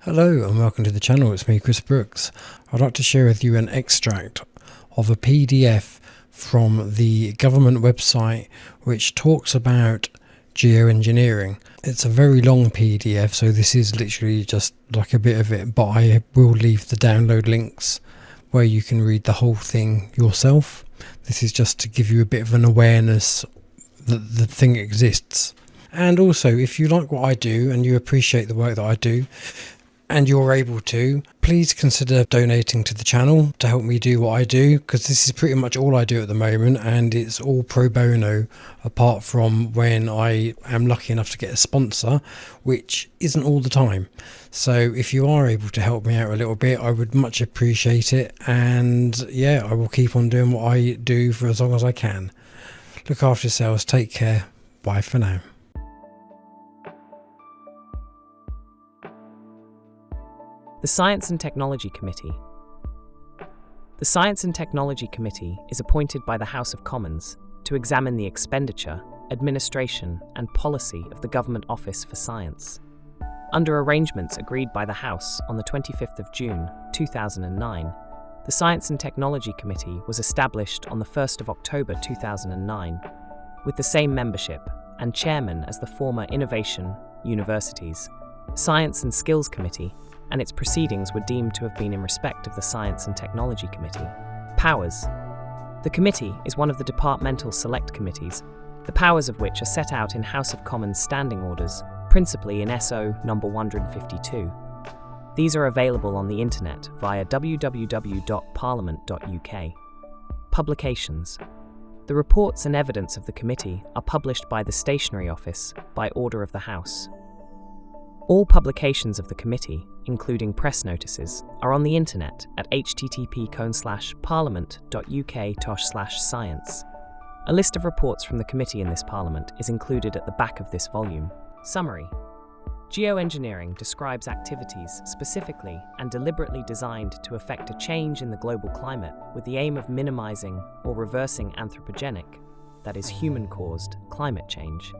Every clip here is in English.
Hello and welcome to the channel. It's me, Chris Brooks. I'd like to share with you an extract of a PDF from the government website which talks about geoengineering. It's a very long PDF, so this is literally just like a bit of it, but I will leave the download links where you can read the whole thing yourself. This is just to give you a bit of an awareness that the thing exists. And also, if you like what I do and you appreciate the work that I do, and you're able to, please consider donating to the channel to help me do what I do, because this is pretty much all I do at the moment, and it's all pro bono apart from when I am lucky enough to get a sponsor, which isn't all the time. So if you are able to help me out a little bit, I would much appreciate it, and yeah, I will keep on doing what I do for as long as I can. Look after yourselves, take care, bye for now. The Science and Technology Committee. The Science and Technology Committee is appointed by the House of Commons to examine the expenditure, administration, and policy of the Government Office for Science. Under arrangements agreed by the House on the 25th of June 2009, the Science and Technology Committee was established on the 1st of October 2009, with the same membership and chairman as the former Innovation, Universities, Science and Skills Committee, and its proceedings were deemed to have been in respect of the Science and Technology Committee. Powers. The committee is one of the departmental select committees, the powers of which are set out in House of Commons standing orders, principally in SO number 152. These are available on the internet via www.parliament.uk. Publications. The reports and evidence of the committee are published by the Stationery Office by order of the House. All publications of the committee, including press notices, are on the internet at http:/parliament.uk/science. A list of reports from the committee in this parliament is included at the back of this volume. Summary. Geoengineering describes activities specifically and deliberately designed to effect a change in the global climate with the aim of minimizing or reversing anthropogenic, that is human-caused, climate change.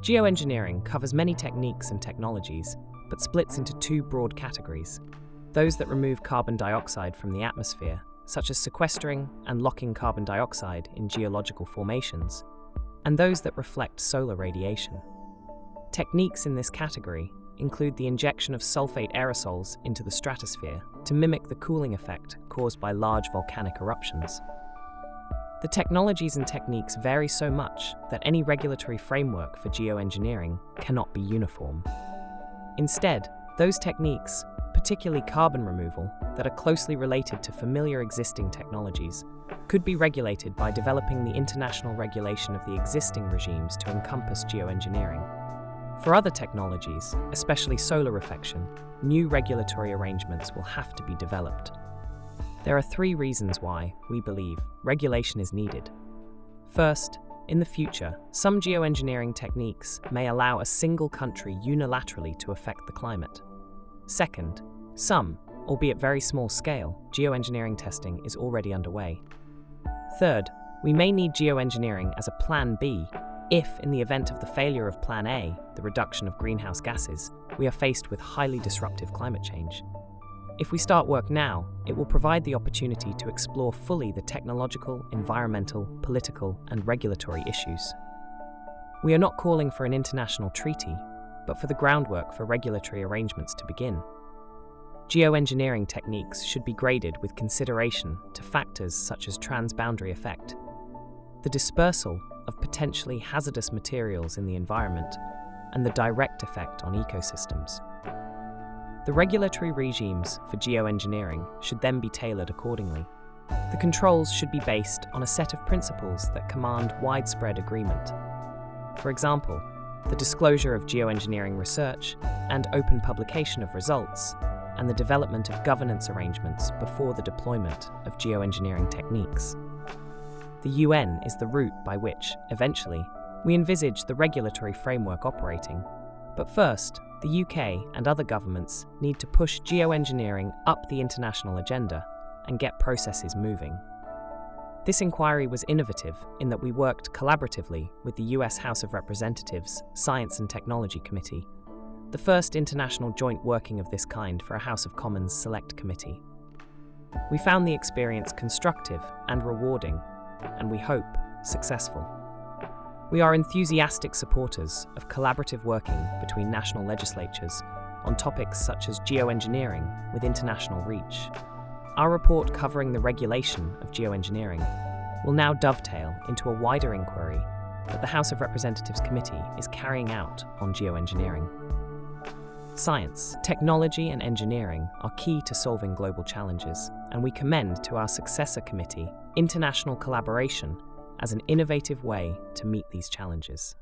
Geoengineering covers many techniques and technologies, but splits into two broad categories: those that remove carbon dioxide from the atmosphere, such as sequestering and locking carbon dioxide in geological formations, and those that reflect solar radiation. Techniques in this category include the injection of sulfate aerosols into the stratosphere to mimic the cooling effect caused by large volcanic eruptions. The technologies and techniques vary so much that any regulatory framework for geoengineering cannot be uniform. Instead, those techniques, particularly carbon removal, that are closely related to familiar existing technologies, could be regulated by developing the international regulation of the existing regimes to encompass geoengineering. For other technologies, especially solar reflection, new regulatory arrangements will have to be developed. There are three reasons why, we believe, regulation is needed. First, in the future, some geoengineering techniques may allow a single country unilaterally to affect the climate. Second, some, albeit very small scale, geoengineering testing is already underway. Third, we may need geoengineering as a Plan B if, in the event of the failure of Plan A, the reduction of greenhouse gases, we are faced with highly disruptive climate change. If we start work now, it will provide the opportunity to explore fully the technological, environmental, political, and regulatory issues. We are not calling for an international treaty, but for the groundwork for regulatory arrangements to begin. Geoengineering techniques should be graded with consideration to factors such as transboundary effect, the dispersal of potentially hazardous materials in the environment, and the direct effect on ecosystems. The regulatory regimes for geoengineering should then be tailored accordingly. The controls should be based on a set of principles that command widespread agreement. For example, the disclosure of geoengineering research and open publication of results, and the development of governance arrangements before the deployment of geoengineering techniques. The UN is the route by which, eventually, we envisage the regulatory framework operating. But first, the UK and other governments need to push geoengineering up the international agenda and get processes moving. This inquiry was innovative in that we worked collaboratively with the US House of Representatives Science and Technology Committee, the first international joint working of this kind for a House of Commons Select Committee. We found the experience constructive and rewarding, and we hope successful. We are enthusiastic supporters of collaborative working between national legislatures on topics such as geoengineering with international reach. Our report covering the regulation of geoengineering will now dovetail into a wider inquiry that the House of Representatives Committee is carrying out on geoengineering. Science, technology, and engineering are key to solving global challenges, and we commend to our successor committee international collaboration as an innovative way to meet these challenges.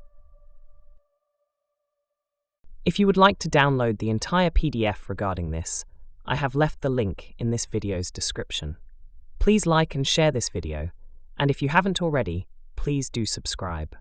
If you would like to download the entire PDF regarding this, I have left the link in this video's description. Please like and share this video, and if you haven't already, please do subscribe.